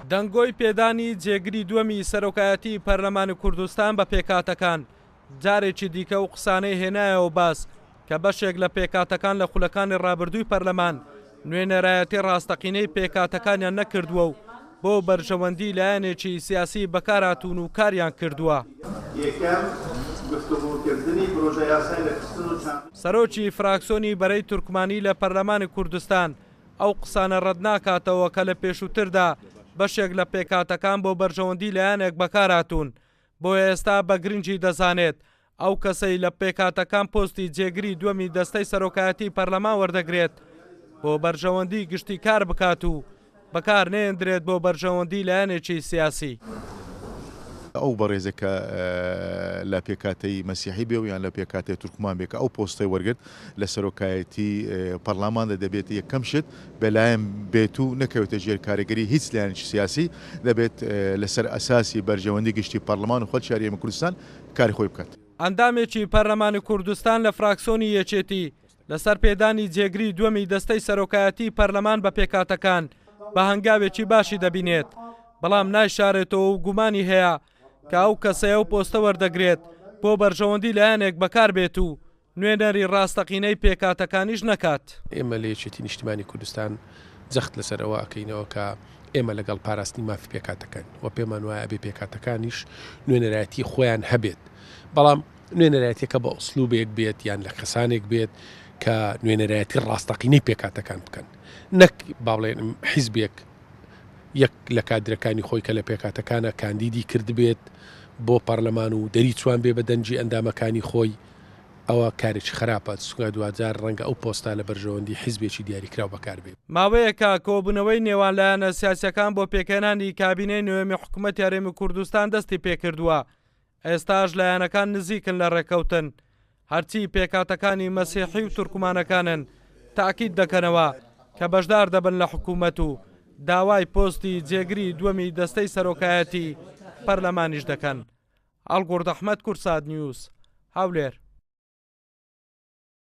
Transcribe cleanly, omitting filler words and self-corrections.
دەنگۆی پێدانی جێگری دووەمی سەرۆکایەتی پەرلەمانی کوردستان بە پێکهاتەکان جارێکی دیکە و قسانەی هێنایەوە باس کە بەشێک لە پێکهاتەکان لە خولەکانی ڕابردووی پەرلەمان نوێنەرایەتی ڕاستەقینەی پێکهاتەکانیان نەکردووە و بۆ بەرژەوەندی لایەنێکی سیاسی بەکارهاتوون و کاریان کردووە. سەرۆکی فراکسیۆنی بەرەی تورکمانی لە پەرلەمانی کوردستان ئەو قسانە ڕەت ناکاتەوە کە لە پێشووتردا بەشێک لە پێکهاتەکان بۆ بەرژەوەندی لایەنێک بەکارهاتوون. بۆ ئێستا بە گرنگی دەزانێت ئەو کەسەی لە پێکهاتەکان پۆستی جێگری دووەمی دەستەی سەرۆکایەتی پەرلەمان وەردەگرێت بۆ بەرژەوەندی گشتی کار بکات و بەکار نێندرێت بۆ بەرژەوەندی لایەنێکی سیاسی. ئەو بەڕێزێکە لە پێکاتەی مەسیحی بێ و یان لە پێکاتەی تورکمان بێکە ئەو پۆستەی وەرگرت لە سەرۆکایەتی پەرلەماندا دەبێت یەکەم شت بەلایەن بێت و نەکەوێتە ژێر کارەگەری هیچ لایەنێکی سیاسی، دەبێت لەسەر ئەساسی بەرژەوەندی گشتی پەرلەمان و خەڵکی یاریەمە کوردستان کاری خۆی بکات. ئەندامێکی پەرلەمانی کوردستان لە فراکسیۆنی یەکێتی لەسەر پێدانی جێگری دووەمی دەستەی سەرۆکایەتی پەرلەمان بە پێکهاتەکان بە هەنگاوێکی باشی دەبینێت، بەڵام نایشارێتەوە و گومانی هەیە کە ئەو کەسەیە و پۆستە وەردەگرێت بۆ بەرژەوەندی لایەنێک بەکار بێت و نوێنەری ڕاستەقینەی پێکهاتەکانیش نەکات. ئێمە لە یەکێتی نیشتیمانی کوردستان جەخت لەسەرەوە ئەکەینەوە کە ئێمە لەگەڵ پاراستنی مافی پێکهاتەکان و پێمان وایە بێ پێکهاتەکانیش نوێنەرایەتی خۆیان هەبێت، بەڵام نوێنەرایەتێکە بە ئوسلوبێک بێت یان لە کەسانێک بێت کە نوێنەرایەتی ڕاستەقینەی پێکهاتەکان بکەن، نەک باڵێن حیزبێک یەک لە کادرەکانی خۆی کە لە پێکهاتەکانە کاندیدی کرد بێت بۆ پەرلەمان و دەری چوان بێ بە دەنجی ئەندامەکانی خۆی، ئەوە کارێکی خراپە. سوگا دوجار ڕەنگە ئەو پۆستا لە بەرژەوەندی حیزبێکی دیاریکراو بەکار بێت. ماوەیەکە کۆبوونەوەی نێوان لایەنە سیاسیەکان بۆ پێکهێنانی کابینەی نوێمی حکوومەتی هەرێمی کوردستان دەستی پێکردووە. ئێستاش لایەنەکان نزیکن لە ڕێکەوتن، هەرچی پێکهاتەکانی مەسیحی و تورکمانەکانن تاکید دەکەنەوە کە بەشدار دەبن لە حکوومەت و داوای پۆستی جێگری دووەمی دەستەی سەرۆکایەتی پەرلەمانیش دەکەن. ئەڵگوڕد ئەحمەد، کورسات نیوز، هەولێر.